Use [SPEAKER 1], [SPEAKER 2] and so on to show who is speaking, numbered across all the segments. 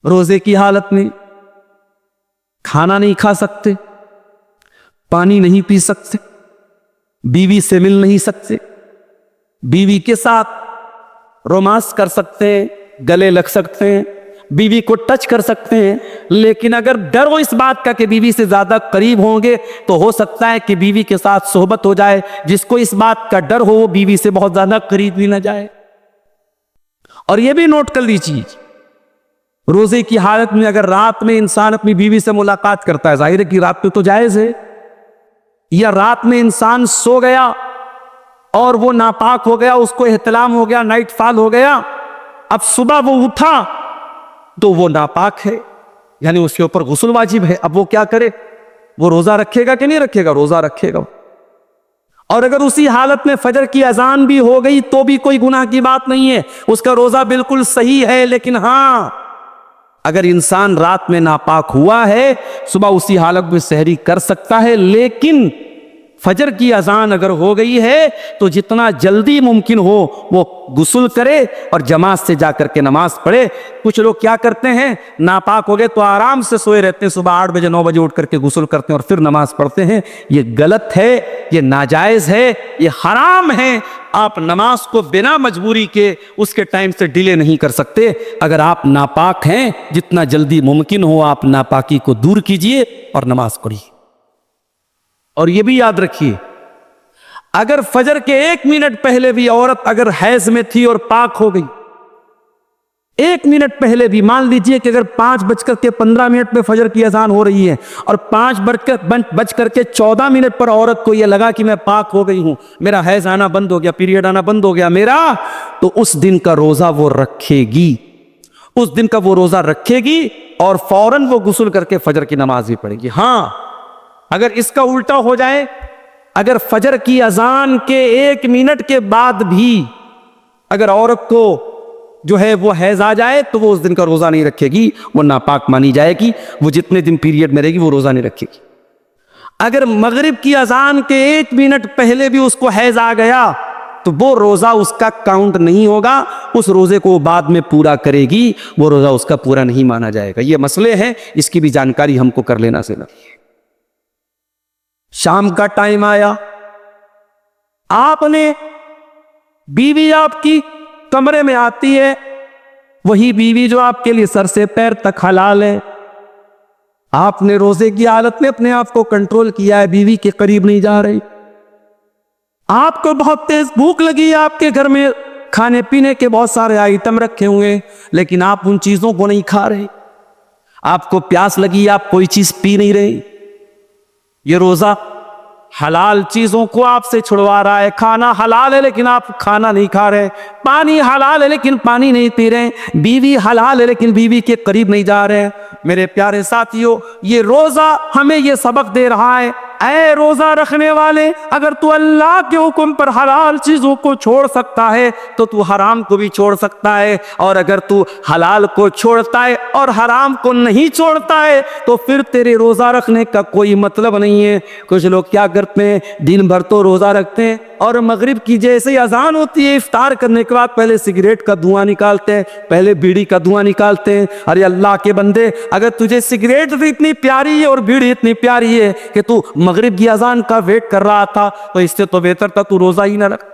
[SPEAKER 1] रोजे की हालत में खाना नहीं खा सकते, पानी नहीं पी सकते, बीवी से मिल नहीं सकते, बीवी के साथ रोमांस कर सकते हैं, गले लग सकते हैं, बीवी को टच कर सकते हैं, लेकिन अगर डर हो इस बात का कि बीवी से ज्यादा करीब होंगे तो हो सकता है कि बीवी के साथ सोहबत हो जाए। जिसको इस बात का डर हो वो बीवी से बहुत ज्यादा करीब भी ना जाए। और यह भी नोट कर लीजिए, रोजे की हालत में अगर रात में इंसान अपनी बीवी से मुलाकात करता है, जाहिर है कि रात में तो जायज है, या रात में इंसान सो गया और वो नापाक हो गया, उसको एहतलाम हो गया, नाइट फॉल हो गया, अब सुबह वो उठा तो वो नापाक है, यानी उसके ऊपर गुस्ल वाजिब है। अब वो क्या करे? वो रोजा रखेगा कि नहीं रखेगा? रोजा रखेगा। और अगर उसी हालत में फजर की अजान भी हो गई तो भी कोई गुनाह की बात नहीं है, उसका रोजा बिल्कुल सही है। लेकिन हां, अगर इंसान रात में नापाक हुआ है, सुबह उसी हालत में सहरी कर सकता है, लेकिन फजर की अजान अगर हो गई है तो जितना जल्दी मुमकिन हो वो गुस्ल करे और जमात से जाकर के नमाज पढ़े। कुछ लोग क्या करते हैं, नापाक हो गए तो आराम से सोए रहते हैं, सुबह 8 बजे 9 बजे उठ करके गुस्ल करते हैं और फिर नमाज पढ़ते हैं। ये गलत है, ये नाजायज है, ये हराम है। आप नमाज को बिना मजबूरी के उसके टाइम से डिले नहीं कर सकते। अगर आप नापाक हैं, जितना जल्दी मुमकिन हो आप नापाकी को दूर कीजिए और नमाज पढ़िए। और यह भी याद रखिए, अगर फजर के 1 मिनट पहले भी औरत अगर हैज में थी और पाक हो गई, 1 मिनट पहले भी, मान लीजिए कि अगर 5:15 पे फजर की अजान हो रही है और 5:14 पर औरत को यह लगा कि मैं पाक हो गई हूं, मेरा हैज आना बंद हो गया, पीरियड आना बंद हो गया मेरा, तो उस दिन का रोजा वो रखेगी। उस दिन का वो रोजा रखेगी और फौरन वो गुस्ल करके फजर की नमाज भी पढ़ेगी। हां, अगर इसका उल्टा हो जाए, अगर फजर की अजान के 1 मिनट के बाद भी अगर औरत को जो है वो हैज आ जाए तो वो उस दिन का रोजा नहीं रखेगी, वो नापाक मानी जाएगी, वो जितने दिन पीरियड में रहेगी वो रोजा नहीं रखेगी। अगर मगरिब की अजान के 1 मिनट पहले भी उसको हैज आ गया तो वो रोजा उसका काउंट नहीं होगा, उस रोजे को बाद में पूरा करेगी, वो रोजा उसका पूरा नहीं माना जाएगा। ये मसले हैं, इसकी भी जानकारी हमको कर लेना से। शाम का टाइम आया, आपने, बीवी आपकी कमरे में आती है, वही बीवी जो आपके लिए सर से पैर तक हलाल है, आपने रोजे की हालत में अपने आप को कंट्रोल किया है, बीवी के करीब नहीं जा रही, आपको बहुत तेज भूख लगी, आपके घर में खाने पीने के बहुत सारे आइटम रखे हुए, लेकिन आप उन चीजों को नहीं खा रहे, आपको प्यास लगी, आप कोई चीज पी नहीं रहे। ये रोजा हलाल चीजों को आपसे छुड़वा रहा है। खाना हलाल है लेकिन आप खाना नहीं खा रहे, पानी हलाल है लेकिन पानी नहीं पी रहे, बीवी हलाल है लेकिन बीवी के करीब नहीं जा रहे। मेरे प्यारे साथियों, ये रोजा हमें ये सबक दे रहा है, ऐ रोजा रखने वाले, अगर तू अल्लाह के हुक्म पर हलाल चीजों को छोड़ सकता है तो तू हराम को भी छोड़ सकता है, और अगर तू हलाल को छोड़ता है और हराम को नहीं छोड़ता है तो फिर तेरे रोजा रखने का कोई मतलब नहीं है। कुछ लोग क्या करते हैं, दिन भर तो रोजा रखते हैं और मगरिब की जैसे ही अजान होती है, इफ्तार करने के बाद पहले सिगरेट का धुआं निकालते हैं, पहले बीड़ी का धुआं निकालते हैं। अरे अल्लाह के बंदे, अगर तुझे सिगरेट भी इतनी प्यारी है और बीड़ी इतनी प्यारी है कि तू मगरिब की अजान का वेट कर रहा था, तो इससे तो बेहतर था तू रोजा ही ना रख,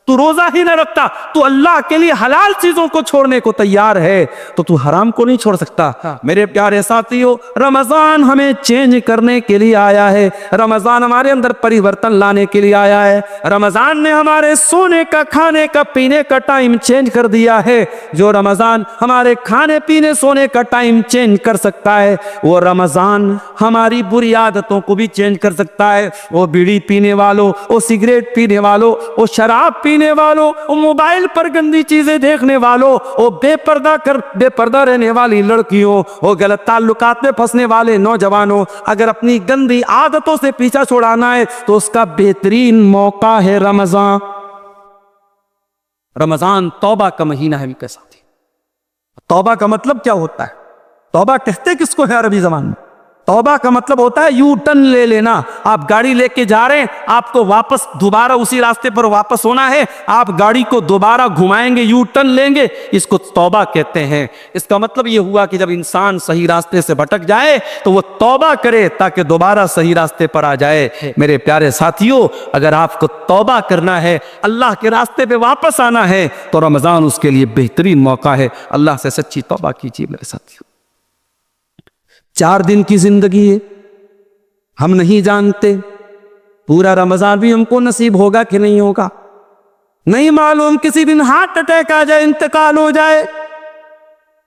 [SPEAKER 1] तू रोजा ही ना रखता। तू अल्लाह के लिए हलाल चीजों को छोड़ने को तैयार है तो तू हराम को नहीं छोड़ सकता। मेरे प्यारे साथियों, रमजान हमें चेंज करने के लिए आया है, रमजान हमारे अंदर परिवर्तन लाने के लिए आया है। रमजान ने हमारे सोने का, खाने का, पीने का टाइम चेंज कर दिया है। जो रमजान हमारे खाने पीने सोने का टाइम चेंज कर सकता है, वो रमजान हमारी बुरी आदतों को भी चेंज कर सकता है। वो बीड़ी पीने वालों, वो सिगरेट पीने वालों, वो शराब पीने वालों, वो मोबाइल पर गंदी चीजें देखने वालों, वो बेपर्दा रहने वाली लड़कियों, वो गलत ताल्लुकात में फंसने वाले नौजवानों, अगर अपनी गंदी आदतों से पीछा छुड़ाना है तो उसका बेहतरीन मौका है रमजान। रमजान तौबा का महीना है मेरे साथी। तौबा का मतलब क्या होता है? तौबा कहते किसको है अरबी ज़बान में? तौबा का मतलब होता है यू टर्न ले लेना। आप गाड़ी लेके जा रहे हैं, आपको वापस दोबारा उसी रास्ते पर वापस होना है, आप गाड़ी को दोबारा घुमाएंगे, यू टर्न लेंगे, इसको तौबा कहते हैं। इसका मतलब ये हुआ कि जब इंसान सही रास्ते से भटक जाए तो वो तौबा करे ताकि दोबारा सही रास्ते पर आ जाए। मेरे प्यारे साथियों, अगर आपको तौबा करना है, अल्लाह के रास्ते पे वापस आना है, तो रमजान उसके लिए बेहतरीन मौका है। अल्लाह से सच्ची तौबा कीजिए मेरे साथियों। 4 दिन की जिंदगी है, हम नहीं जानते पूरा रमजान भी हमको नसीब होगा कि नहीं होगा, नहीं मालूम। किसी दिन हार्ट अटैक आ जाए, इंतकाल हो जाए,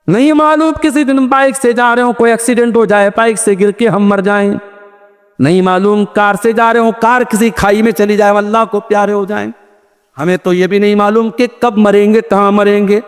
[SPEAKER 1] नहीं मालूम। किसी दिन बाइक से जा रहे हो, कोई एक्सीडेंट हो जाए, बाइक से गिर के हम मर जाएं, नहीं मालूम। कार से जा रहे हो, कार किसी खाई में चली जाए, अल्लाह को प्यारे हो जाए। हमें तो ये भी नहीं मालूम कि कब मरेंगे, कहाँ मरेंगे।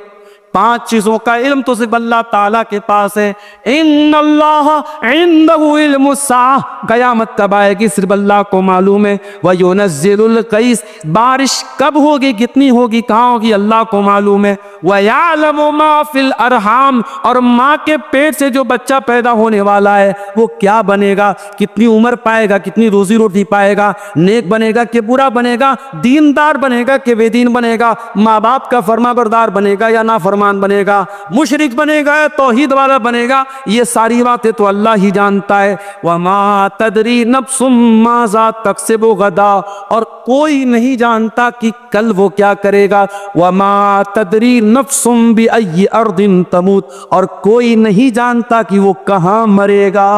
[SPEAKER 1] 5 चीजों का इल्म तो सिर्फ अल्लाह ताला के पास है। इन्नल्लाह इंदहु इल्मुस्साअह, क़यामत कब आएगी सिर्फ अल्लाह को मालूम है। व युनज़्ज़िलुल ग़ैस, बारिश कब होगी, कितनी होगी, कहाँ होगी, अल्लाह को मालूम है। व यअलमु मा फिल अरहाम, और माँ के पेट से जो बच्चा पैदा होने वाला है वो क्या बनेगा, कितनी उम्र पाएगा, कितनी रोजी रोटी पाएगा, नेक बनेगा कि बुरा बनेगा, दीनदार बनेगा कि बेदीन बनेगा, माँ बाप का फरमाबरदार बनेगा या ना फरमान बनेगा, मुशरिक बनेगा या तौहीद वाला बनेगा, ये सारी बातें तो अल्लाह ही जानता है। वमा तदरी नफ्सुम माज़ा तक्सिबु गदा, और कोई नहीं जानता कि कल वो क्या करेगा। वमा तदरी नफ्सुम बिअय्यि अर्दिन तमूत, और कोई नहीं जानता कि वो कहाँ मरेगा,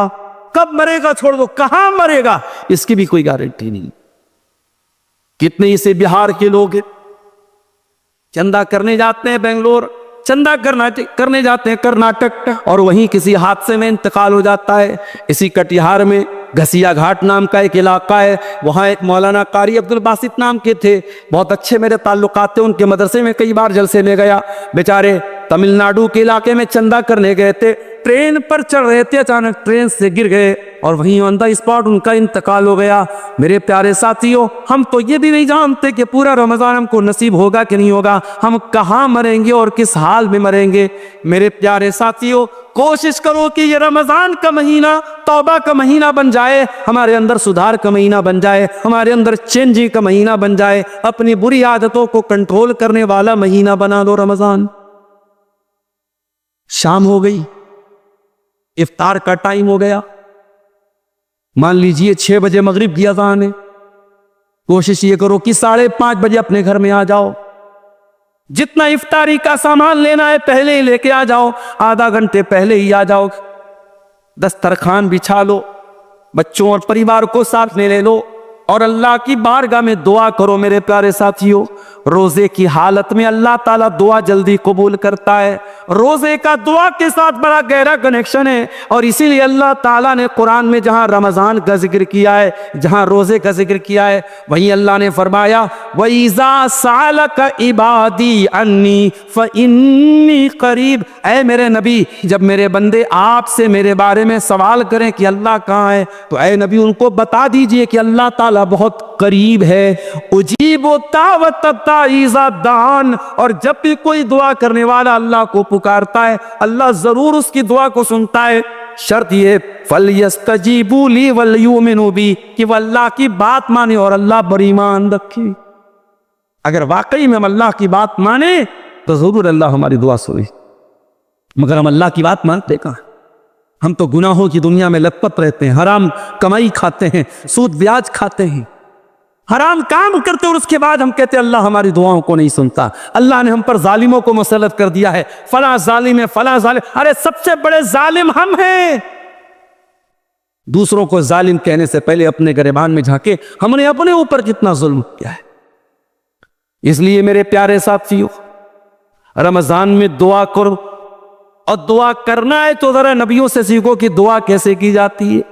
[SPEAKER 1] कब मरेगा, छोड़ दो कहाँ मरेगा, इसकी भी कोई गारंटी नहीं। कितने इसे बिहार के लोग चंदा करने जाते हैं बेंगलोर, चंदा करने जाते हैं कर्नाटक, और वहीं किसी हादसे में इंतकाल हो जाता है। इसी कटिहार में घसिया घाट नाम का एक इलाका है, वहाँ एक मौलाना कारी अब्दुल बासित नाम के थे, बहुत अच्छे मेरे ताल्लुकात थे, उनके मदरसे में कई बार जलसे में गया। बेचारे तमिलनाडु के इलाके में चंदा करने गए थे, ट्रेन पर चढ़ रहे थे, अचानक ट्रेन से गिर गए और वहीं ऑन द स्पॉट उनका इंतकाल हो गया। मेरे प्यारे साथियों, हम तो ये भी नहीं जानते कि पूरा रमजान हमको नसीब होगा कि नहीं होगा, हम कहाँ मरेंगे और किस हाल में मरेंगे। मेरे प्यारे साथियों, कोशिश करो कि ये रमजान का महीना तौबा का महीना बन जाए, हमारे अंदर सुधार का महीना बन जाए, हमारे अंदर चेंजिंग का महीना बन जाए, अपनी बुरी आदतों को कंट्रोल करने वाला महीना बना लो रमजान। शाम हो गई, इफ्तार का टाइम हो गया, मान लीजिए 6 बजे मगरिब की अज़ान है, कोशिश ये करो कि 5:30 बजे अपने घर में आ जाओ। जितना इफ्तारी का सामान लेना है पहले ही लेके आ जाओ, आधा घंटे पहले ही आ जाओ, दस्तरखान बिछा लो, बच्चों और परिवार को साथ में ले लो और अल्लाह की बारगाह में दुआ करो। मेरे प्यारे साथियों, रोजे की हालत में अल्लाह ताला दुआ जल्दी कबूल करता है। रोजे का दुआ के साथ बड़ा गहरा कनेक्शन है और इसीलिए अल्लाह ताला ने कुरान में जहां रमजान का जिक्र किया है, जहां रोजे का जिक्र किया है, वहीं अल्लाह ने फरमाया वइज़ा सअलका इबादी अन्नी फइन्नी करीब। ऐ मेरे नबी, जब मेरे बंदे आपसे मेरे बारे में सवाल करें कि अल्लाह कहाँ है, तो ऐ नबी उनको बता दीजिए कि अल्लाह ताला बहुत करीब है। उजीबो दावत दान, और जब भी कोई दुआ करने वाला अल्लाह को पुकारता है, अल्लाह जरूर उसकी दुआ को सुनता है। शर्त ये फलयस्तजीबू ली वलयुमिनू बी, कि वह अल्लाह की बात माने और अल्लाह पर ईमान रखे। अगर वाकई में हम अल्लाह की बात माने तो जरूर अल्लाह हमारी दुआ सुने, मगर हम अल्लाह की बात मानते कहाँ? हम तो गुनाहों की दुनिया में लतपत रहते हैं, हराम कमाई खाते हैं, सूद ब्याज खाते हैं, हराम काम करते हैं और उसके बाद हम कहते हैं अल्लाह हमारी दुआओं को नहीं सुनता। अल्लाह ने हम पर जालिमों को मुसल्लत कर दिया है, फला जालिम है, फला जालिम। अरे सबसे बड़े जालिम हम हैं। दूसरों को जालिम कहने से पहले अपने गिरबान में झांके, हमने अपने ऊपर कितना जुल्म किया है। इसलिए मेरे प्यारे साथियों, रमजान में दुआ करो, और दुआ करना है तो जरा नबियों से सीखो कि दुआ कैसे की जाती है।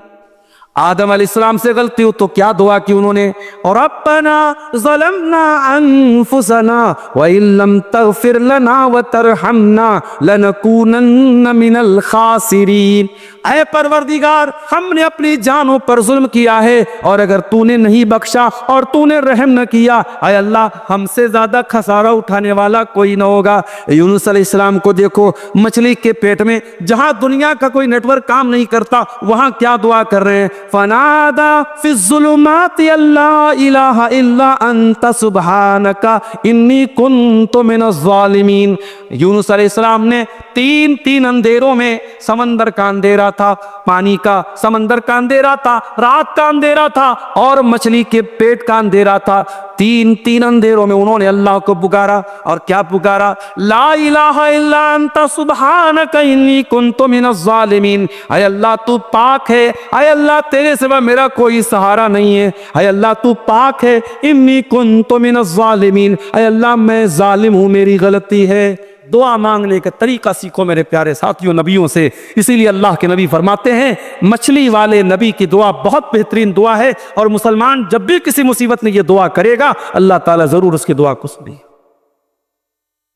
[SPEAKER 1] आदम अलैहिस्सलाम से गलती हो तो क्या दुआ की उन्होंने, और रब्बना ज़लमना अनफुसना व इल्लम तग़फिर लना व तरहमना लनकूनन्न मिनल खासिरीन। ऐ परवरदिगार, हमने अपनी जानों पर जुल्म किया है और अगर तूने नहीं बख्शा और तूने रहम न किया, ऐ अल्लाह हमसे ज्यादा खसारा उठाने वाला कोई ना होगा। यूनुस अलैहिस्सलाम को देखो, मछली के पेट में, जहां दुनिया का कोई नेटवर्क काम नहीं करता, वहां क्या दुआ कर रहे हैं, फनादा फिज़्ज़ुलुमाति अल्ला इलाहा इल्ला अंता सुब्हानका इन्नी कुन्तु मिनज़्ज़ालिमीन। यूनुस अलैहिस्सलाम ने तीन अंधेरों में, समंदर का अंधेरा था, पानी का, समंदर का अंधेरा था, रात का अंधेरा था और मछली के पेट का अंधेरा था, तीन अंधेरों में उन्होंने अल्लाह को पुकारा। और क्या पुकारा, ला इलाहा इल्ला अंता सुब्हानका इन्नी कुन्तु मिनज़्ज़ालिमीन। ऐ अल्लाह तू पाक है, ऐ अल्लाह तेरे सिवा मेरा कोई सहारा नहीं है, ऐ अल्लाह तू पाक है, इन्नी कुन्तु मिनज़्ज़ालिमीन। ऐ अल्लाह मैं जालिम हूँ, मेरी गलती है। दुआ मांगने का तरीका सीखो मेरे प्यारे साथियों नबियों से। इसीलिए अल्लाह के नबी फरमाते हैं, मछली वाले नबी की दुआ बहुत बेहतरीन दुआ है और मुसलमान जब भी किसी मुसीबत में ये दुआ करेगा, अल्लाह ताला जरूर उसकी दुआ को सुने।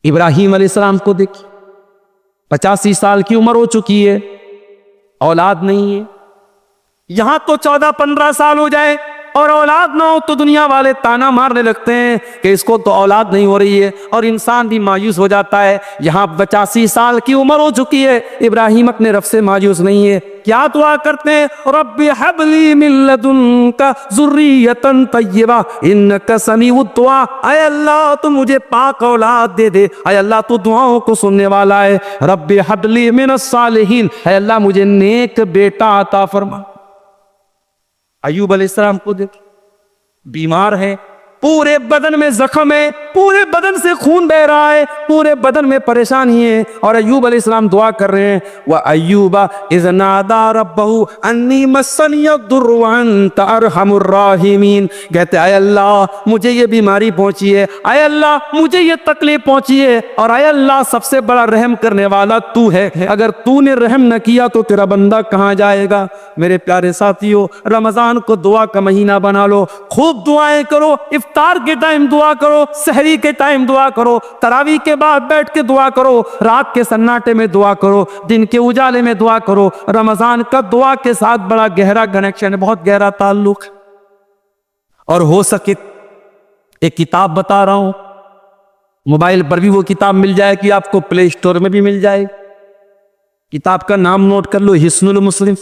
[SPEAKER 1] इब्राहिम अलैहिस्सलाम को देखिए, 85 साल की उम्र हो चुकी है, औलाद नहीं है। यहां तो 14-15 साल हो जाए और औलाद ना हो तो दुनिया वाले ताना मारने लगते हैं कि इसको तो औलाद नहीं हो रही है और इंसान भी मायूस हो जाता है। यहाँ 85 साल की उम्र हो चुकी है, इब्राहिम अपने रब से मायूस नहीं है। क्या दुआ करते हैं, रब्बी हबली मिन लदुनका ज़ुर्रियतन तय्यबा इन्नका समीउद दुआ। ऐ अल्लाह तू मुझे पाक औलाद दे दे, ऐ अल्लाह तू दुआओं को सुनने वाला है। रब्बी हबली मिनस सालिहीन, ऐ अल्लाह मुझे नेक बेटा अता फरमा। अय्यूब अलैहिस्सलाम को देखो, बीमार है, पूरे बदन में जख्म है, पूरे बदन से खून बह रहा है, पूरे बदन में परेशानी है और अय्यूब अलैहिस्सलाम दुआ कर रहे हैं, व अय्यूबा इज़ नादा रब्बहू अन्नी मस्सनियद्दुर्रु व अंता अरहमुर राहिमीन। कहते आय अल्लाह मुझे ये बीमारी पहुंची है, आय अल्लाह मुझे ये तकलीफ पहुंची है और आय अल्लाह सबसे बड़ा रहम करने वाला तू है, अगर तूने रहम न किया तो तेरा बंदा कहाँ जाएगा। मेरे प्यारे साथियों, रमजान को दुआ का महीना बना लो, खूब दुआएं करो, इफ्तार के टाइम दुआ करो, सहरी के टाइम दुआ करो, तरावी के बाद बैठ के दुआ करो, रात के सन्नाटे में दुआ करो, दिन के उजाले में दुआ करो। रमजान का दुआ के साथ बड़ा गहरा कनेक्शन है, बहुत गहरा ताल्लुक। और हो सके एक किताब बता रहा हूं, मोबाइल पर भी वो किताब मिल जाएगी आपको, प्ले स्टोर में भी मिल जाएगी। किताब का नाम नोट कर लो, हिस्नुल मुस्लिम।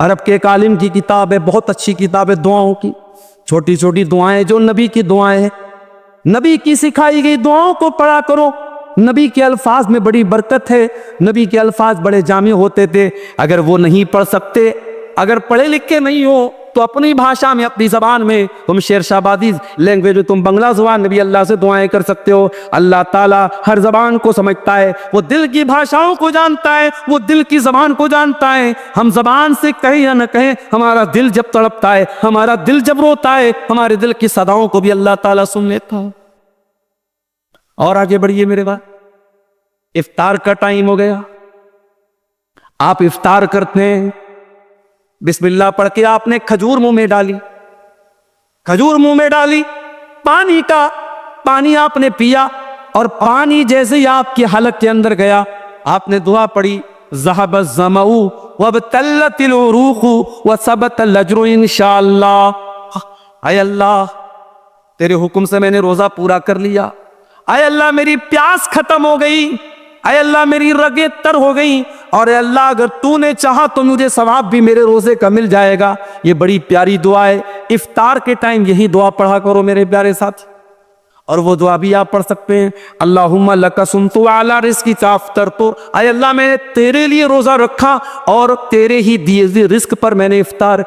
[SPEAKER 1] अरब के एक आलिम की किताब है, बहुत अच्छी किताब है दुआओं की, छोटी छोटी दुआएं जो नबी की दुआएं हैं, नबी की सिखाई गई दुआओं को पढ़ा करो। नबी के अल्फाज में बड़ी बरकत है, नबी के अल्फाज बड़े जामी होते थे। अगर वो नहीं पढ़ सकते, अगर पढ़े लिखे नहीं हो तो अपनी भाषा में, अपनी जबान में, तुम शेरशाबादी लैंग्वेज में, तुम बंगला जुबान में भी अल्लाह से दुआएं कर सकते हो। अल्लाह ताला हर जबान को समझता है, वो दिल की भाषाओं को जानता है, वो दिल की जबान को जानता है। हम जबान से कहें या न कहें, हमारा दिल जब तड़पता है, हमारा दिल जब रोता है, हमारे दिल की सदाओं को भी अल्लाह ताला सुन लेता है। और आगे बढ़िए मेरे बात, इफ्तार का टाइम हो गया, आप इफ्तार करते हैं, बिस्मिल्लाह पढ़ के आपने खजूर मुंह में डाली, खजूर मुंह में डाली, पानी आपने पिया और पानी जैसे ही आपकी हलक के अंदर गया, आपने दुआ पढ़ी, ज़हबज़ ज़मऊ वबतल्लतिल उरूक़ु व सबतल अज्रु इंशाअल्लाह। आय अल्लाह तेरे हुक्म से मैंने रोजा पूरा कर लिया, आय अल्लाह मेरी प्यास खत्म हो गई, आय अल्लाह मेरी रगे तर हो गई, और अल्लाह अगर तूने चाहा तो मुझे सवाब भी मेरे रोजे का मिल जाएगा। ये बड़ी प्यारी दुआ है, इफ्तार के टाइम यही दुआ पढ़ा करो मेरे प्यारे साथी। और वो दुआ भी आप पढ़ सकते हैं, अल्लाहुम्मा लका सुमतु अला रिज़्क़िका अफ़्तरतु, आय अल्लाह मैंने तेरे लिए रोजा रखा और तेरे ही दिए हुए रिस्क पर मैंने इफ्तार।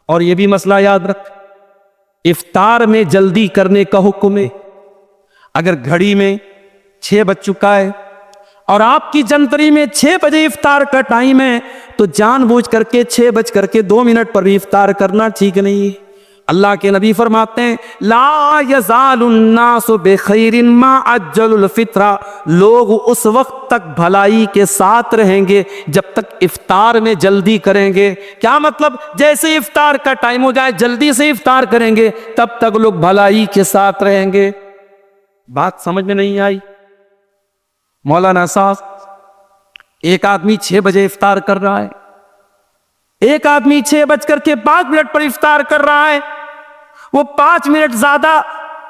[SPEAKER 1] और ये भी मसला याद रख, इफ्तार में जल्दी करने का हुक्म है। अगर घड़ी में 6 बज चुका है और आपकी जंतरी में 6 बजे इफ्तार का टाइम है, तो जानबूझ करके 6 बज करके 2 मिनट पर भी इफ्तार करना ठीक नहीं है। अल्लाह के नबी फरमाते हैं ला यज़ालुन्नासु बिखैरिन मा अज्जलुल फित्रा, लोग उस वक्त तक भलाई के साथ रहेंगे जब तक इफ्तार में जल्दी करेंगे। क्या मतलब? जैसे इफ्तार का टाइम हो जाए जल्दी से इफ्तार करेंगे, तब तक लोग भलाई के साथ रहेंगे। बात समझ में नहीं आई? मौलाना साहब, एक आदमी 6 बजे इफ्तार कर रहा है, एक आदमी 6:05 पर इफ्तार कर रहा है, वो 5 मिनट ज्यादा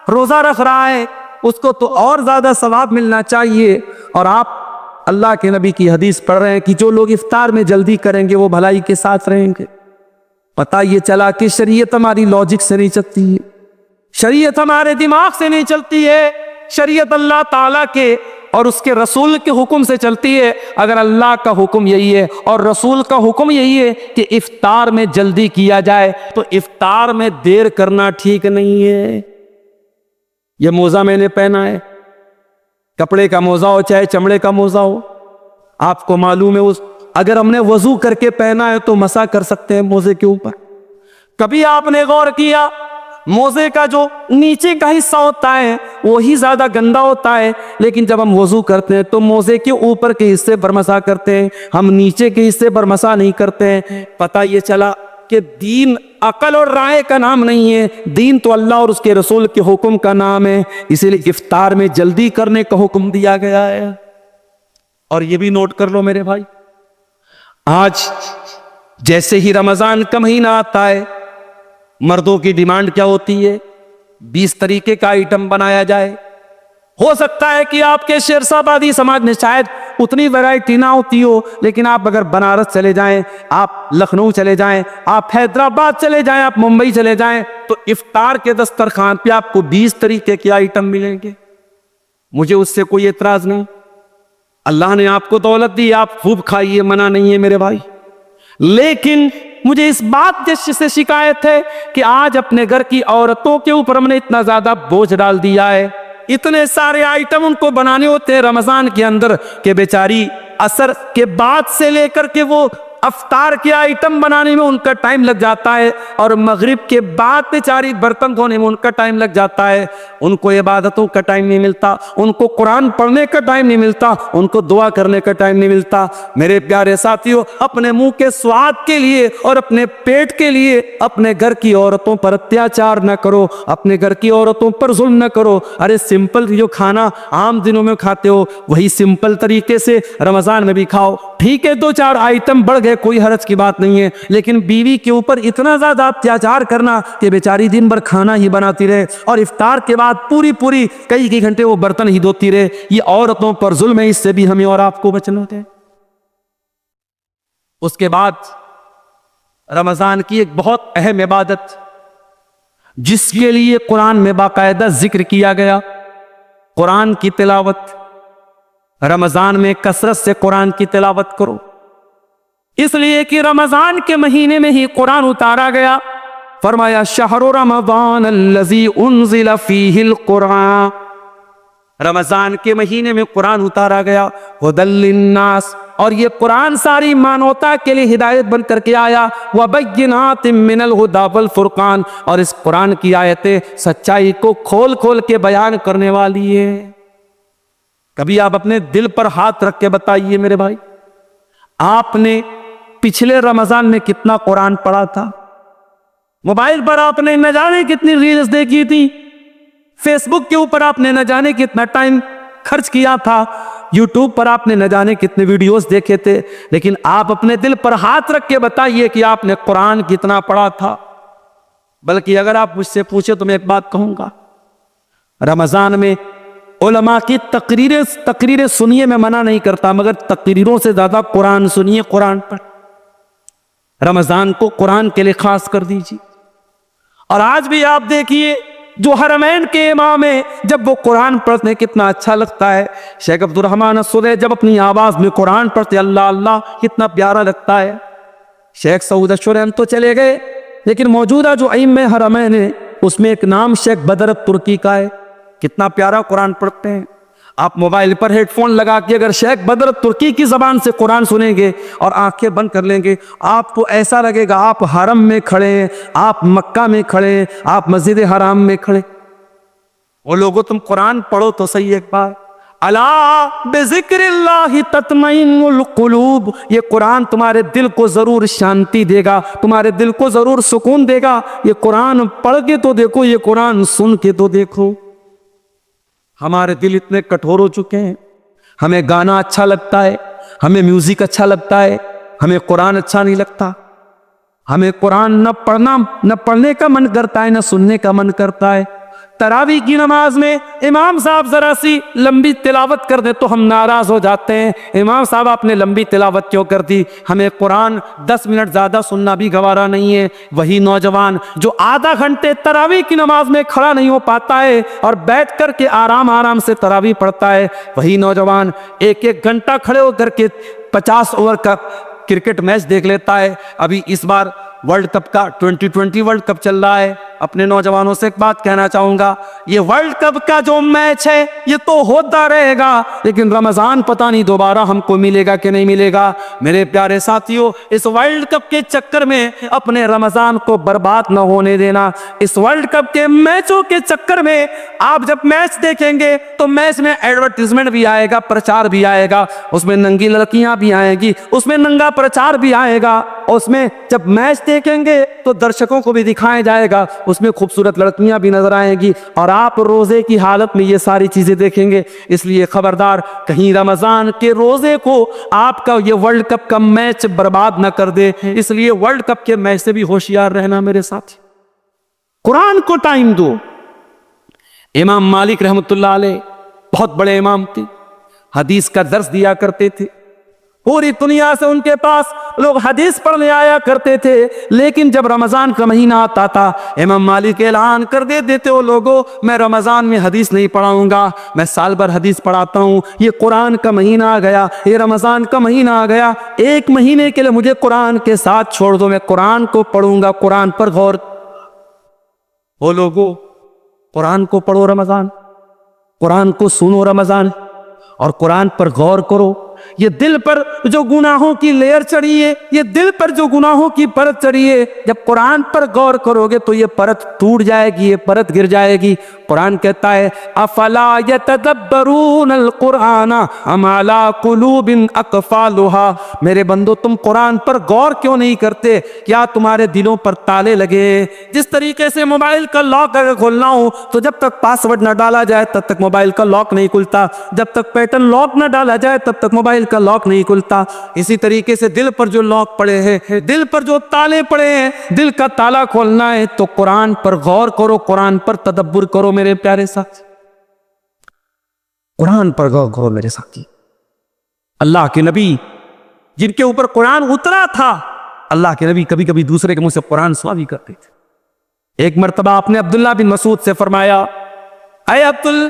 [SPEAKER 1] रोजा रख रहा है, उसको तो और ज्यादा सवाब मिलना चाहिए। और आप अल्लाह के नबी की हदीस पढ़ रहे हैं कि जो लोग इफ्तार में जल्दी करेंगे वो भलाई के साथ रहेंगे। पता ये चला कि शरीयत हमारी लॉजिक से नहीं चलती है, शरीयत हमारे दिमाग से नहीं चलती है, शरीयत अल्लाह ताला के और उसके रसूल के हुक्म से चलती है। अगर अल्लाह का हुक्म यही है और रसूल का हुक्म यही है कि इफ्तार में जल्दी किया जाए, तो इफ्तार में देर करना ठीक नहीं है। यह मोजा मैंने पहना है, कपड़े का मोजा हो चाहे चमड़े का मोजा हो, आपको मालूम है उस अगर हमने वजू करके पहना है तो मसा कर सकते हैं मोजे के ऊपर। कभी आपने गौर किया मोजे का जो नीचे का हिस्सा होता है वही ज्यादा गंदा होता है, लेकिन जब हम वजू करते हैं तो मोजे के ऊपर के हिस्से पर मसा करते हैं, हम नीचे के हिस्से पर मसा नहीं करते हैं। पता ये चला कि दीन अकल और राय का नाम नहीं है, दीन तो अल्लाह और उसके रसूल के हुक्म का नाम है। इसीलिए इफ्तार में जल्दी करने का हुक्म दिया गया है। और ये भी नोट कर लो मेरे भाई, आज जैसे ही रमजान का महीना आता है, मर्दों की डिमांड क्या होती है? 20 तरीके का आइटम बनाया जाए। हो सकता है कि आपके शेरशाबादी समाज में शायद उतनी वैरायटी ना होती हो, लेकिन आप अगर बनारस चले जाएं, आप लखनऊ चले जाएं, आप हैदराबाद चले जाएं, आप मुंबई चले जाएं, तो इफ्तार के दस्तरखान पे आपको 20 तरीके के आइटम मिलेंगे। मुझे उससे कोई एतराज नहीं, अल्लाह ने आपको दौलत दी, आप खूब खाइए, मना नहीं है मेरे भाई। लेकिन मुझे इस बात से शिकायत है कि आज अपने घर की औरतों के ऊपर हमने इतना ज्यादा बोझ डाल दिया है, इतने सारे आइटम उनको बनाने होते हैं रमजान के अंदर कि बेचारी असर के बाद से लेकर के वो अफ्तार के आइटम बनाने में उनका टाइम लग जाता है, और मगरिब के बाद बेचारी बर्तन धोने में उनका टाइम लग जाता है। उनको इबादतों का टाइम नहीं मिलता, उनको कुरान पढ़ने का टाइम नहीं मिलता, उनको दुआ करने का टाइम नहीं मिलता। मेरे प्यारे साथियों, अपने मुंह के स्वाद के लिए और अपने पेट के लिए अपने घर की औरतों पर अत्याचार न करो, अपने घर की औरतों पर जुल्म न करो। अरे सिंपल जो खाना आम दिनों में खाते हो वही सिंपल तरीके से रमजान में भी खाओ। ठीक है, 2-4 आइटम बढ़ गए, कोई हर्ज की बात नहीं है, लेकिन बीवी के ऊपर इतना ज्यादा अत्याचार करना कि बेचारी दिन भर खाना ही बनाती रहे और इफ्तार के बाद पूरी कई घंटे वो बर्तन ही धोती रहे, ये औरतों पर जुल्म है। इससे भी हमें और आपको बचना है। उसके बाद रमजान की एक बहुत अहम इबादत जिसके लिए कुरान में बाकायदा जिक्र किया गया, कुरान की तिलावत। रमजान में कसरत से कुरान की तिलावत करो, इसलिए कि रमजान के महीने में ही कुरान उतारा गया। फरमाया शहरु रमजान अल्लज़ी उन्ज़िला फ़ीहिल कुरान, रमजान के महीने में कुरान उतारा गया। हुदल लिन्नास, और ये कुरान सारी मानवता के लिए हिदायत बन करके आया। व बय्यिनातिम मिनल हुदा वल फुरकान, और इस कुरान की आयतें सच्चाई को खोल खोल के बयान करने वाली है। कभी आप अपने दिल पर हाथ रख के बताइए मेरे भाई, आपने पिछले रमजान में कितना कुरान पढ़ा था? मोबाइल पर आपने न जाने कितनी रील्स देखी थी, फेसबुक के ऊपर आपने न जाने कितना टाइम खर्च किया था, यूट्यूब पर आपने न जाने कितने वीडियोस देखे थे, लेकिन आप अपने दिल पर हाथ रख के बताइए कि आपने कुरान कितना पढ़ा था। बल्कि अगर आप मुझसे पूछे तो मैं एक बात कहूंगा, रमजान में उलमा की तकरीरें सुनिए, मैं मना नहीं करता, मगर तकरीरों से ज्यादा कुरान सुनिए, कुरान पर। रमजान को कुरान के लिए खास कर दीजिए। और आज भी आप देखिए जो हरमैन के इमाम है, जब वो कुरान पढ़ते कितना अच्छा लगता है। शेख अब्दुल रहमान अस्सुलैह जब अपनी आवाज में कुरान पढ़ते, अल्लाह अल्लाह, कितना प्यारा लगता है। शेख सऊद अशरम तो चले गए, लेकिन मौजूदा जो इमाम हरमैन है उसमें एक नाम शेख बदर तुर्की का है, कितना प्यारा कुरान पढ़ते हैं। आप मोबाइल पर हेडफोन लगा के अगर शेख बदर तुर्की की ज़बान से कुरान सुनेंगे और आंखें बंद कर लेंगे, आपको ऐसा लगेगा आप हरम में खड़े हैं, आप मक्का में खड़े हैं, आप मस्जिद हराम में खड़े। वो लोगों तुम कुरान पढ़ो तो सही एक बार। अला बिज़िक्रिल्लाहि तत्मइन्नुल कुलूब, ये कुरान तुम्हारे दिल को जरूर शांति देगा, तुम्हारे दिल को जरूर सुकून देगा। ये कुरान पढ़ के तो देखो, ये कुरान सुन के तो देखो। हमारे दिल इतने कठोर हो चुके हैं, हमें गाना अच्छा लगता है, हमें म्यूजिक अच्छा लगता है, हमें कुरान अच्छा नहीं लगता। हमें कुरान न पढ़ने का मन करता है, न सुनने का मन करता है। तरावी की नमाज में इमाम साहब जरा सी लंबी तिलावत कर दे तो हम नाराज हो जाते हैं, इमाम साहब आपने लंबी तिलावत क्यों कर दी। हमें कुरान 10 मिनट ज्यादा सुनना भी गवारा नहीं है। वही नौजवान जो आधा घंटे तरावी की नमाज में खड़ा नहीं हो पाता है और बैठ कर के आराम आराम से तरावी पढ़ता है, वही नौजवान 1-1 घंटा खड़े होकर के 50 ओवर का क्रिकेट मैच देख लेता है। अभी इस बार वर्ल्ड कप का 2020 वर्ल्ड कप चल रहा है। अपने नौजवानों से एक बात कहना चाहूंगा, ये वर्ल्ड कप का जो मैच है ये तो होता रहेगा, लेकिन रमजान पता नहीं दोबारा हमको मिलेगा कि नहीं मिलेगा। मेरे प्यारे साथियों, इस वर्ल्ड कप के चक्कर में अपने रमजान को बर्बाद न होने देना। इस वर्ल्ड कप के मैचों के चक्कर में आप जब मैच देखेंगे तो मैच में एडवर्टीजमेंट भी आएगा, प्रचार भी आएगा, उसमें नंगी लड़कियां भी आएगी, उसमें नंगा प्रचार भी आएगा। उसमें जब मैच देखेंगे तो दर्शकों को भी दिखाया जाएगा, उसमें खूबसूरत लड़कियां भी नजर आएंगी और आप रोजे की हालत में ये सारी चीजें देखेंगे। इसलिए खबरदार, कहीं रमजान के रोजे को आपका ये वर्ल्ड कप का मैच बर्बाद न कर दे। इसलिए वर्ल्ड कप के मैच से भी होशियार रहना मेरे साथ। कुरान को टाइम दो। इमाम मालिक रहमतुल्लाह अलैह बहुत बड़े इमाम थे, हदीस का दर्स दिया करते थे। पूरी दुनिया से उनके पास लोग हदीस पढ़ने आया करते थे, लेकिन जब रमजान का महीना आता था इमाम मालिक ऐलान कर देते थे, वो लोगों मैं रमजान में हदीस नहीं पढ़ाऊंगा, मैं साल भर हदीस पढ़ाता हूँ। ये कुरान का महीना आ गया, ये रमजान का महीना आ गया, 1 महीने के लिए मुझे कुरान के साथ छोड़ दो, मैं कुरान को पढ़ूंगा, कुरान पर गौर। वो लोगों कुरान को पढ़ो रमजान, कुरान को सुनो रमजान और कुरान पर गौर करो। ये दिल पर जो गुनाहों की लेयर चढ़ी है, ये दिल पर जो गुनाहों की परत चढ़ी है, जब कुरान पर गौर करोगे तो ये परत टूट जाएगी, ये परत गिर जाएगी। कुरान कहता है अफला यतदब्बरूनल कुरान अम अला कुलूबिन अक़फ़ालुहा, मेरे बंदो तुम कुरान पर गौर क्यों नहीं करते, क्या तुम्हारे दिलों पर ताले लगे। जिस तरीके से मोबाइल का लॉक अगर खोलना हो तो जब तक पासवर्ड न डाला जाए तब तक मोबाइल का लॉक नहीं खुलता, जब तक पैटर्न लॉक न डाला जाए तब तक मोबाइल का लॉक नहीं खुलता। इसी तरीके से दिल पर जो लॉक पड़े हैं, दिल पर जो ताले पड़े हैं, दिल का ताला खोलना है तो कुरान पर गौर करो, कुरान पर तदब्बुर करो मेरे प्यारे साथी, कुरान पर गौर करो मेरे साथी। अल्लाह के नबी जिनके ऊपर कुरान उतरा था, अल्लाह के नबी कभी कभी दूसरे के मुंह से कुरान सुना भी करते थे। एक मर्तबा आपने अब्दुल्ला बिन मसूद से फरमाया, ऐ अब्दुल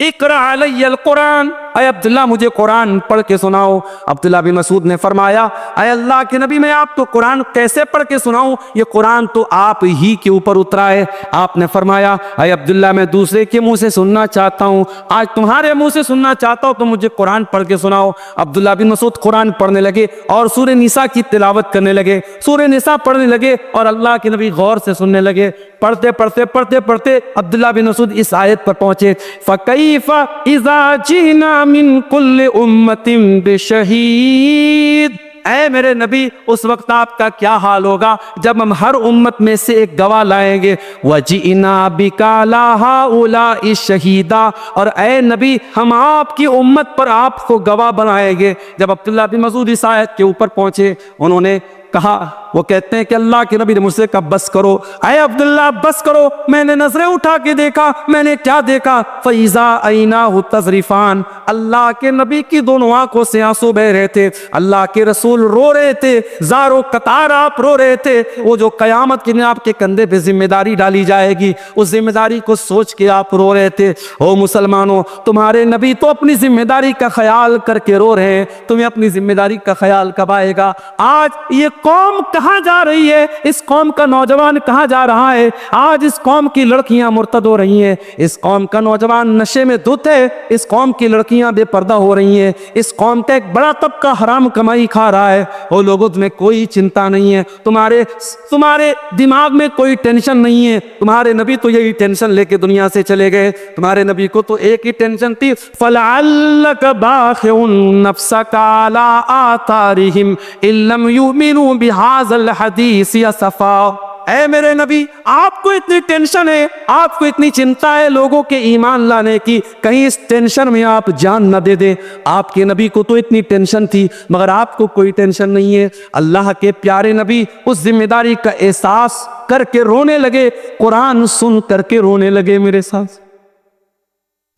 [SPEAKER 1] इक़रा अलैयल कुरान, ऐ अब्दुल्ला मुझे कुरान पढ़ के सुनाओ। अब्दुल्ला बिन मसूद ने फरमाया, ऐ अल्लाह के नबी मैं आपको कुरान कैसे पढ़ के सुनाऊं, ये कुरान तो आप ही के ऊपर उतरा है। आपने फरमाया, ऐ अब्दुल्ला मैं दूसरे के मुंह से सुनना चाहता हूं, आज तुम्हारे मुंह से सुनना चाहता हूं तो मुझे कुरान पढ़ के सुनाओ। अब्दुल्ला बिन मसूद कुरान पढ़ने लगे और सूरह निसा की तिलावत करने लगे, सूरह निसा पढ़ने लगे और अल्लाह के नबी गौर से सुनने लगे। पढ़ते पढ़ते पढ़ते पढ़ते अब्दुल्ला बिन मसूद इस आयत पर पहुंचे, फ़कैफ़ा इज़ा जीना मिन कुल्लि उम्मतिन बिशहीद, ऐ मेरे नबी उस वक्त आपका क्या हाल होगा जब हम हर उम्मत में से एक गवाह लाएंगे। वजीना बिका अला हाउलाइ शहीदा, और ऐ नबी हम आपकी उम्मत पर आपको गवाह बनाएंगे। जब अब्दुल्ला बिन मसूद इस आयत के ऊपर पहुंचे, उन्होंने कहा, वो कहते हैं कि अल्लाह के नबी ने मुझसे कहा बस करो, ऐ अब्दुल्ला बस करो। मैंने नजरें उठा के देखा, मैंने क्या देखा, फैज़ा ऐनाहु तज़रिफ़ान, अल्लाह के नबी की दोनों आंखों से आंसू बह रहे थे, अल्लाह के रसूल रो रहे थे, ज़ारो कतार आप रो रहे थे। वो जो कयामत के दिन आपके कंधे पे जिम्मेदारी डाली जाएगी, उस जिम्मेदारी को सोच के आप रो रहे थे। ओ मुसलमानों, तुम्हारे नबी तो अपनी जिम्मेदारी का ख्याल करके रो रहे हैं, तुम्हें अपनी जिम्मेदारी का ख्याल कब आएगा। आज ये कौम कहाँ जा रही है, इस कौम का नौजवान कहाँ जा रहा है। आज इस कौम की लड़कियां मुर्तद हो रही हैं, इस कौम का नौजवान नशे में धुत है, इस कौम की लड़कियां बेपर्दा हो रही हैं, इस कौम का एक बड़ा तबका हराम कमाई खा रहा है। वो लोगों, तुम्हें कोई चिंता नहीं है, तुम्हारे दिमाग में कोई टेंशन नहीं है। तुम्हारे नबी तो यही टेंशन लेके दुनिया से चले गए। तुम्हारे नबी को तो एक ही टेंशन थी, फलअल्लक बाखिउन नफ्सका अला आतारिहिम इल्लम युमिनु बिहाज़ल हदीस असफा। ऐ मेरे नबी, आपको इतनी टेंशन है, आपको इतनी चिंता है लोगों के ईमान लाने की, कहीं इस टेंशन में आप जान न दे दें। आपके नबी को तो इतनी टेंशन थी, मगर आपको कोई टेंशन नहीं है। अल्लाह के प्यारे नबी उस जिम्मेदारी का एहसास करके रोने लगे, कुरान सुन करके रोने लगे। मेरे साथ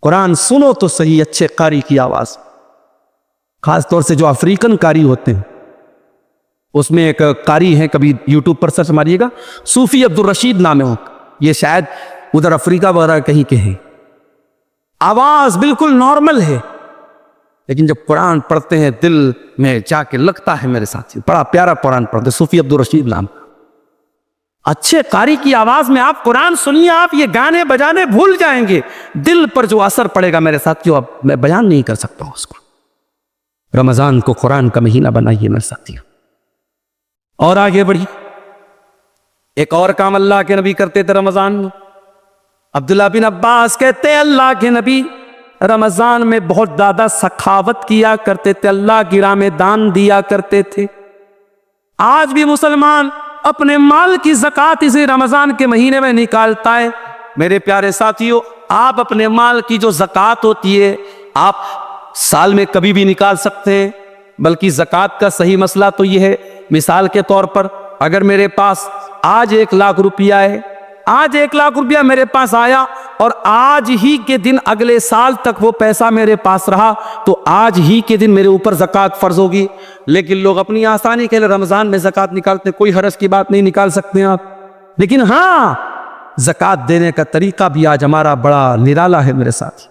[SPEAKER 1] कुरान सुनो तो सही, अच्छे कारी की आवाज, खास तौर से जो अफ्रीकन कारी होते हैं। उसमें एक कारी है, कभी यूट्यूब पर सर्च मारिएगा, सूफी अब्दुल रशीद नाम है, ये शायद उधर अफ्रीका वगैरह कहीं के हैं। आवाज बिल्कुल नॉर्मल है, लेकिन जब कुरान पढ़ते हैं दिल में जाके लगता है। मेरे साथी, बड़ा प्यारा कुरान पढ़ते, सूफी अब्दुल रशीद नाम। अच्छे कारी की आवाज में आप कुरान सुनिए, आप ये गाने बजाने भूल जाएंगे। दिल पर जो असर पड़ेगा मेरे साथियों, अब मैं बयान नहीं कर सकता उसको। रमजान को कुरान का महीना बनाइए मेरे साथियों। और आगे बढ़ी, एक और काम अल्लाह के नबी करते थे रमजान में। अब्दुल्ला बिन अब्बास कहते हैं, अल्लाह के नबी रमजान में बहुत ज्यादा सखावत किया करते थे, अल्लाह की राह में दान दिया करते थे। आज भी मुसलमान अपने माल की ज़कात इसी रमजान के महीने में निकालता है। मेरे प्यारे साथियों, आप अपने माल की जो ज़कात होती है, आप साल में कभी भी निकाल सकते हैं, बल्कि ज़कात का सही मसला तो यह है, मिसाल के तौर पर अगर मेरे पास आज 1 लाख रुपया है, आज 1 लाख रुपया मेरे पास आया और आज ही के दिन अगले साल तक वो पैसा मेरे पास रहा, तो आज ही के दिन मेरे ऊपर ज़कात फ़र्ज होगी। लेकिन लोग अपनी आसानी के लिए रमज़ान में ज़कात निकालते, कोई हरज की बात नहीं, निकाल सकते हैं आप। लेकिन हाँ, ज़कात देने का तरीका भी आज हमारा बड़ा निराला है मेरे साथ।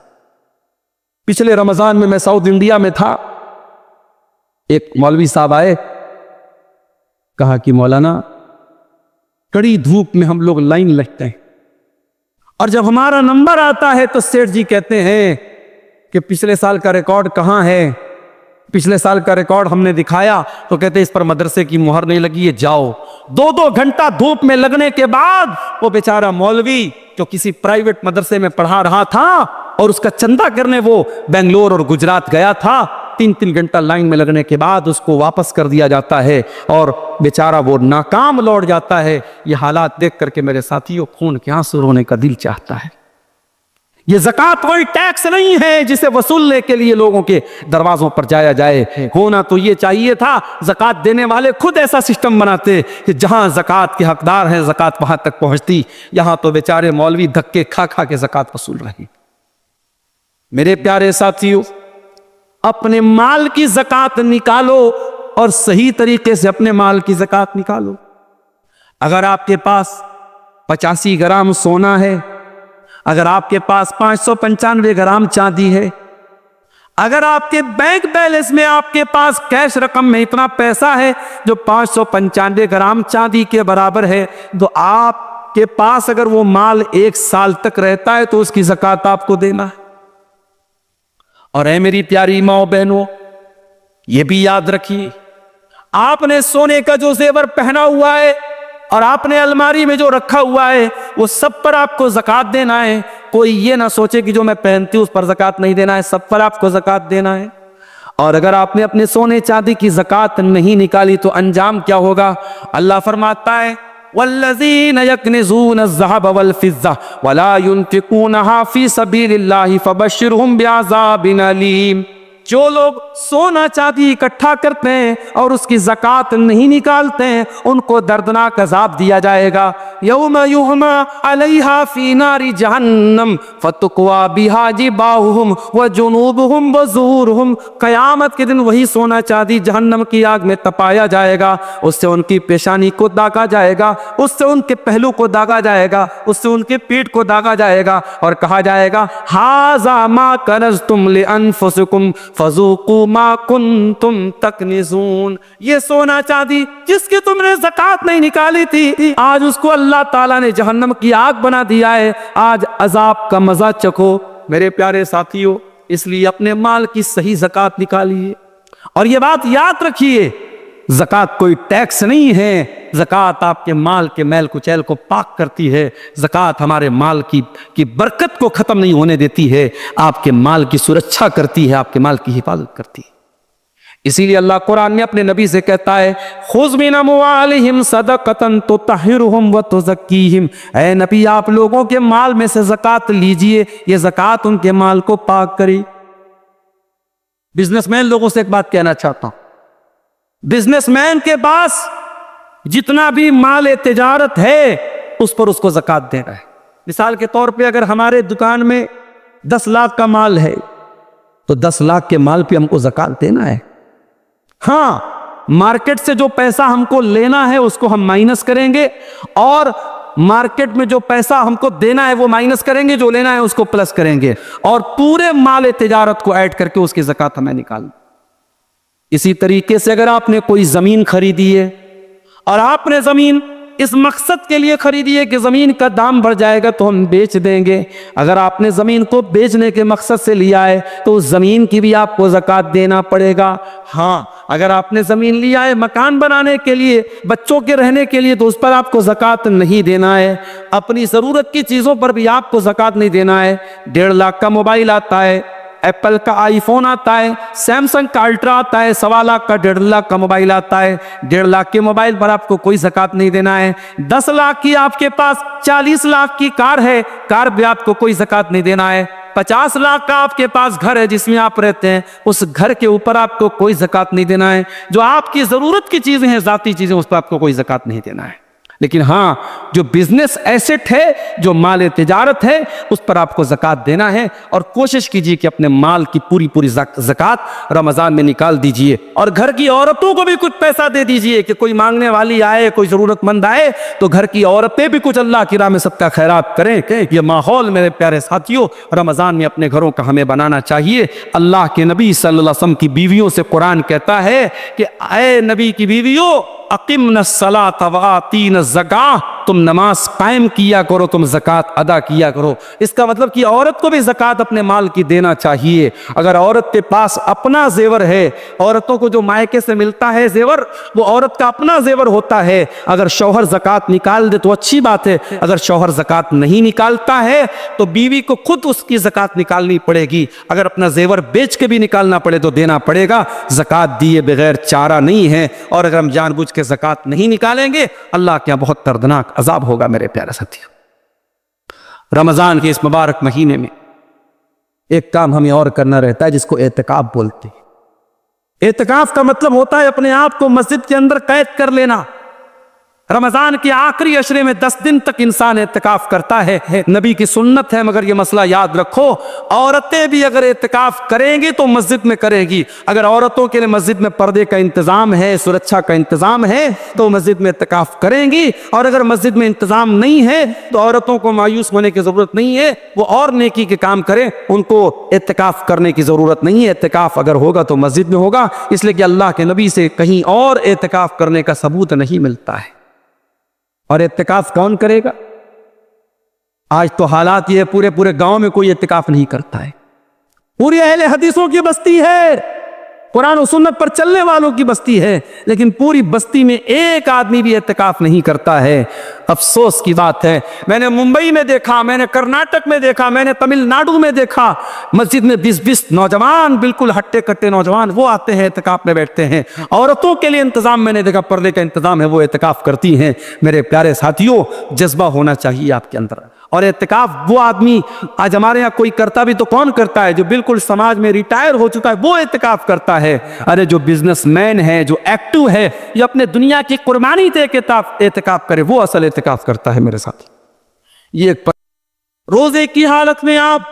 [SPEAKER 1] पिछले रमज़ान में मैं साउथ इंडिया में था, एक मौलवी साहब आए, कहा कि मौलाना कड़ी धूप में हम लोग लाइन लगते हैं और जब हमारा नंबर आता है तो सेठ जी कहते हैं कि पिछले साल का रिकॉर्ड कहाँ है। पिछले साल का रिकॉर्ड हमने दिखाया तो कहते इस पर मदरसे की मुहर नहीं लगी है, जाओ। 2-2 घंटा धूप में लगने के बाद वो बेचारा मौलवी जो किसी प्राइवेट मदरसे में पढ़ा रहा था और उसका चंदा करने वो बेंगलोर और गुजरात गया था, 3-3 घंटा लाइन में लगने के बाद उसको वापस कर दिया जाता है और बेचारा वो नाकाम लौट जाता है। ये हालात देख करके मेरे साथियों खून के आंसू रोने का दिल चाहता है। ये ज़कात कोई टैक्स नहीं है जिसे वसूलने के लिए लोगों के दरवाजों पर जाया जाए। होना तो ये चाहिए था, ज़कात देने वाले खुद ऐसा सिस्टम बनाते कि जहां ज़कात के हकदार हैं ज़कात वहां तक पहुंचती। यहां तो बेचारे मौलवी धक्के खा खा के ज़कात वसूल रहे। मेरे प्यारे साथियों, अपने माल की ज़कात निकालो और सही तरीके से अपने माल की ज़कात निकालो। अगर आपके पास 85 ग्राम सोना है, अगर आपके पास 595 ग्राम चांदी है, अगर आपके बैंक बैलेंस में आपके पास कैश रकम में इतना पैसा है जो 595 ग्राम चांदी के बराबर है, तो आपके पास अगर वो माल 1 साल तक रहता है तो उसकी ज़कात आपको देना है। और ऐ मेरी प्यारी माओ बहनों, ये भी याद रखिए, आपने सोने का जो जेवर पहना हुआ है और आपने अलमारी में जो रखा हुआ है वो सब पर आपको ज़कात देना है। कोई ये ना सोचे कि जो मैं पहनती हूँ उस पर ज़कात नहीं देना है, सब पर आपको ज़कात देना है। और अगर आपने अपने सोने चांदी की ज़कात नहीं निकाली तो अंजाम क्या होगा? अल्लाह फरमाता है, वल्लज़ीन यक्निज़ून अज़्ज़हब वल-फ़िज़्ज़ा वला युनफ़िक़ूनहा फ़ी सबीलिल्लाहि फ़बश्शिरहुम बिअज़ाबिन अलीम। जो लोग सोना चांदी इकट्ठा करते हैं और उसकी ज़कात नहीं निकालते हैं, उनको दर्दनाक अज़ाब दिया जाएगा। यौम युहमा अलैहा फ़ी नारि जहन्नम फ़तुक़वा बिहा जिबाहुहुम व जुनूबुहुम व ज़ुहूरुहुम। क़यामत के दिन वही सोना चांदी जहन्नम की आग में तपाया जाएगा, उससे उनकी पेशानी को दागा जाएगा, उससे उनके पहलू को दागा जाएगा, उससे उनके पीठ को दागा जाएगा और कहा जाएगा, हाज़ा मा कनज़्तुम लिअन्फ़ुसिकुम फज़ूक़ू मा कुन्तुम तकनिज़ून। ये सोना चांदी जिसकी तुमने ज़कात नहीं निकाली थी, आज उसको अल्लाह ताला ने जहन्नम की आग बना दिया है, आज अजाब का मजा चखो। मेरे प्यारे साथियों, इसलिए अपने माल की सही ज़कात निकालिए। और ये बात याद रखिए, ज़कात कोई टैक्स नहीं है, ज़कात आपके माल के मैल कुचैल को पाक करती है। ज़कात हमारे माल की बरकत को ख़त्म नहीं होने देती है, आपके माल की सुरक्षा करती है, आपके माल की हिफाजत करती है। इसीलिए अल्लाह कुरान में अपने नबी से कहता है, खुज़ मिन अम्वालिहिम सदक़तन तुतहिरुहुम व तुज़क्कीहिम। ऐ नबी, आप लोगों के माल में से ज़कात लीजिए, ये ज़कात उनके माल को पाक करे। बिजनेसमैन लोगों से एक बात कहना चाहता हूं, बिजनेसमैन के पास जितना भी माल तिजारत है उस पर उसको ज़कात देना है। मिसाल के तौर पे अगर हमारे दुकान में 10 लाख का माल है तो 10 लाख के माल पे हमको ज़कात देना है। हाँ, मार्केट से जो पैसा हमको लेना है उसको हम माइनस करेंगे और मार्केट में जो पैसा हमको देना है वो माइनस करेंगे, जो लेना है उसको प्लस करेंगे और पूरे माल तिजारत को ऐड करके उसकी ज़कात हमें निकालना। इसी तरीके से अगर आपने कोई ज़मीन खरीदी है और आपने ज़मीन इस मकसद के लिए खरीदी है कि ज़मीन का दाम बढ़ जाएगा तो हम बेच देंगे, अगर आपने ज़मीन को बेचने के मकसद से लिया है तो उस ज़मीन की भी आपको ज़कात देना पड़ेगा। हाँ, अगर आपने ज़मीन लिया है मकान बनाने के लिए, बच्चों के रहने के लिए, तो उस पर आपको ज़कात नहीं देना है। अपनी ज़रूरत की चीज़ों पर भी आपको ज़कात नहीं देना है। 1.5 लाख का मोबाइल आता है, एप्पल का आईफोन आता है, सैमसंग का अल्ट्रा आता है, 1.25 लाख का 1.5 लाख का मोबाइल आता है। 1.5 लाख के मोबाइल पर आपको कोई ज़कात नहीं देना है। 10 लाख की आपके पास 40 लाख की कार है, कार भी आपको कोई ज़कात नहीं देना है। 50 लाख का आपके पास घर है जिसमें आप रहते हैं, उस घर के ऊपर आपको कोई ज़कात नहीं देना है। जो आपकी ज़रूरत की चीज़ें हैं, ज़ाती चीज़ें, उस पर आपको कोई ज़कात नहीं देना है। लेकिन हाँ, जो बिजनेस एसेट है, जो माल तिजारत है, उस पर आपको ज़कात देना है और कोशिश कीजिए कि अपने माल की पूरी ज़कात रमज़ान में निकाल दीजिए। और घर की औरतों को भी कुछ पैसा दे दीजिए कि कोई मांगने वाली आए, कोई ज़रूरतमंद आए तो घर की औरतें भी कुछ अल्लाह की राह में सबका खैरात करें। ये माहौल मेरे प्यारे साथियों रमज़ान में अपने घरों का हमें बनाना चाहिए। अल्लाह के नबी सल्लल्लाहु अलैहि वसल्लम की बीवियों से कुरान कहता है कि ऐ नबी की बीवियों, अक़िमनस्सलात व आतीन ज़कात, तुम नमाज कायम किया करो, तुम ज़कात अदा किया करो। इसका मतलब कि औरत को भी ज़कात अपने माल की देना चाहिए। अगर औरत के पास अपना जेवर है, औरतों को जो मायके से मिलता है जेवर, वो औरत का अपना जेवर होता है। अगर शौहर ज़कात निकाल दे तो अच्छी बात है, अगर शौहर ज़कात नहीं निकालता है तो बीवी को खुद उसकी ज़कात निकालनी पड़ेगी। अगर अपना जेवर बेच के भी निकालना पड़े तो देना पड़ेगा। ज़कात दिए बगैर चारा नहीं है। और अगर हम जानबूझ के ज़कात नहीं निकालेंगे, अल्लाह के यहाँ बहुत दर्दनाक अजाब होगा। मेरे प्यारे साथियों, रमजान के इस मुबारक महीने में एक काम हमें और करना रहता है जिसको एतिकाफ बोलते हैं। एतिकाफ का मतलब होता है अपने आप को मस्जिद के अंदर कैद कर लेना। रमजान के आखिरी अशरे में 10 दिन तक इंसान एतिकाफ करता है, नबी की सुन्नत है। मगर ये मसला याद रखो, औरतें भी अगर एतिकाफ करेंगी तो मस्जिद में करेगी। अगर औरतों के लिए मस्जिद में पर्दे का इंतजाम है, सुरक्षा का इंतजाम है, तो मस्जिद में एतिकाफ करेंगी। और अगर मस्जिद में इंतजाम नहीं है तो औरतों को मायूस होने की जरूरत नहीं है, वो और नेकी के काम करें, उनको एतिकाफ करने की जरूरत नहीं है। एतिकाफ अगर होगा तो मस्जिद में होगा, इसलिए कि अल्लाह के नबी से कहीं और एतिकाफ करने का सबूत नहीं मिलता है। और इत्तिकाफ कौन करेगा? आज तो हालात ये पूरे गांव में कोई इत्तिकाफ नहीं करता है। पूरी अहले हदीसों की बस्ती है, कुरान और सुन्नत पर चलने वालों की बस्ती है, लेकिन पूरी बस्ती में एक आदमी भी इत्तिकाफ नहीं करता है। अफसोस की बात है। मैंने मुंबई में देखा, मैंने कर्नाटक में देखा, मैंने तमिलनाडु में देखा, मस्जिद में 20-20 नौजवान, बिल्कुल हट्टे कट्टे नौजवान, वो आते हैं इत्तिकाफ में बैठते हैं। औरतों के लिए इंतजाम मैंने देखा, पर्दे का इंतजाम है, वो इत्तिकाफ करती हैं। मेरे प्यारे साथियों, जज्बा होना चाहिए आपके अंदर। और इत्तिकाफ वो आदमी, आज हमारे यहाँ कोई करता भी तो कौन करता है? जो बिल्कुल समाज में रिटायर हो चुका है वो इत्तिकाफ करता है। अरे जो बिजनेसमैन है, जो एक्टिव है, जो अपने दुनिया की कुर्बानी दे के इत्तिकाफ करे, वो असल इत्तिकाफ करता है मेरे साथ। ये एक रोजे की हालत में आप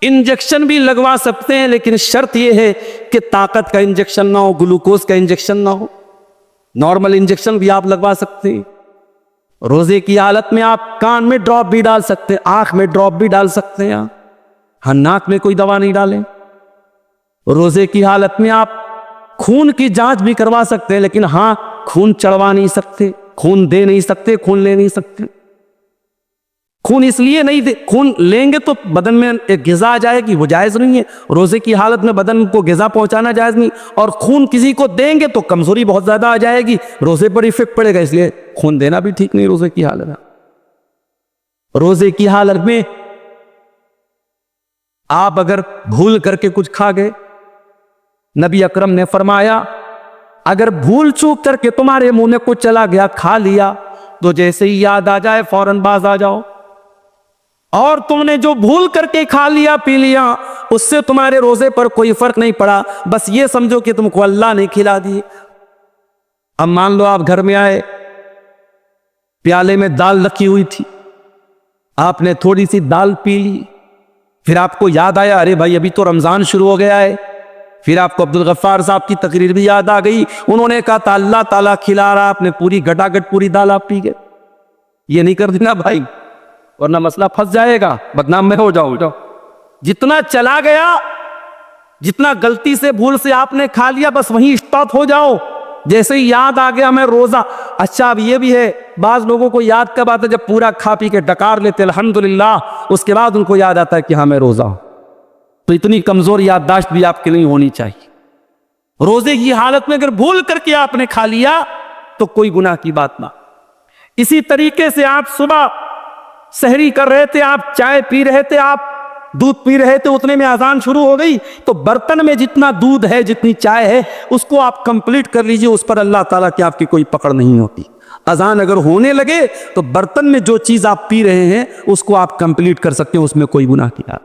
[SPEAKER 1] इंजेक्शन भी लगवा सकते हैं, लेकिन शर्त यह है कि ताकत का इंजेक्शन ना हो, ग्लूकोज का इंजेक्शन ना हो। नॉर्मल इंजेक्शन भी आप लगवा सकते हैं। रोजे की हालत में आप कान में ड्रॉप भी डाल सकते हैं, आंख में ड्रॉप भी डाल सकते हैं। हाँ, नाक में कोई दवा नहीं डालें। रोजे की हालत में आप खून की जांच भी करवा सकते हैं, लेकिन हां खून चढ़वा नहीं सकते, खून दे नहीं सकते, खून ले नहीं सकते। खून इसलिए नहीं दे, खून लेंगे तो बदन में एक ग़िज़ा आ जाएगी, वो जायज़ नहीं है। रोजे की हालत में बदन को ग़िज़ा पहुंचाना जायज़ नहीं, और खून किसी को देंगे तो कमजोरी बहुत ज्यादा आ जाएगी, रोजे पर इफेक्ट पड़ेगा, इसलिए खून देना भी ठीक नहीं रोजे की हालत में। रोजे की हालत में आप अगर भूल करके कुछ खा गए, नबी अकरम ने फरमाया अगर भूल चूक करके तुम्हारे मुंह में कुछ चला गया, खा लिया, तो जैसे ही याद आ जाए फौरन बाज आ जाओ। और तुमने जो भूल करके खा लिया पी लिया, उससे तुम्हारे रोजे पर कोई फर्क नहीं पड़ा, बस ये समझो कि तुमको अल्लाह ने खिला दी। अब मान लो आप घर में आए, प्याले में दाल रखी हुई थी, आपने थोड़ी सी दाल पी ली, फिर आपको याद आया अरे भाई अभी तो रमजान शुरू हो गया है, फिर आपको अब्दुल गफ्फार साहब की तकरीर भी याद आ गई, उन्होंने कहा था अल्लाह ताला खिला रहा, आपने पूरी गटागट पूरी दाल आप पी गए। ये नहीं कर देना भाई, वरना मसला फंस जाएगा, बदनाम में हो जाओ। जितना चला गया, जितना गलती से भूल से आपने खा लिया, बस वहीं स्टॉप हो जाओ। जैसे ही याद आ गया मैं रोजा, अच्छा अब ये भी है, बाज लोगों को याद कब आता है जब पूरा खा पी के डकार लेते अल्हम्दुलिल्लाह, उसके बाद उनको याद आता है कि हाँ मैं रोजा हूं। तो इतनी कमजोर याददाश्त भी आपके नहीं होनी चाहिए। रोजे की हालत में अगर भूल करके आपने खा लिया तो कोई गुनाह की बात ना। इसी तरीके से आप सुबह सहरी कर रहे थे, आप चाय पी रहे थे, आप दूध पी रहे थे, उतने में अजान शुरू हो गई, तो बर्तन में जितना दूध है, जितनी चाय है, उसको आप कंप्लीट कर लीजिए, उस पर अल्लाह ताला की आपकी कोई पकड़ नहीं होती। अजान अगर होने लगे तो बर्तन में जो चीज आप पी रहे हैं उसको आप कंप्लीट कर सकते हैं, उसमें कोई गुनाह की बात।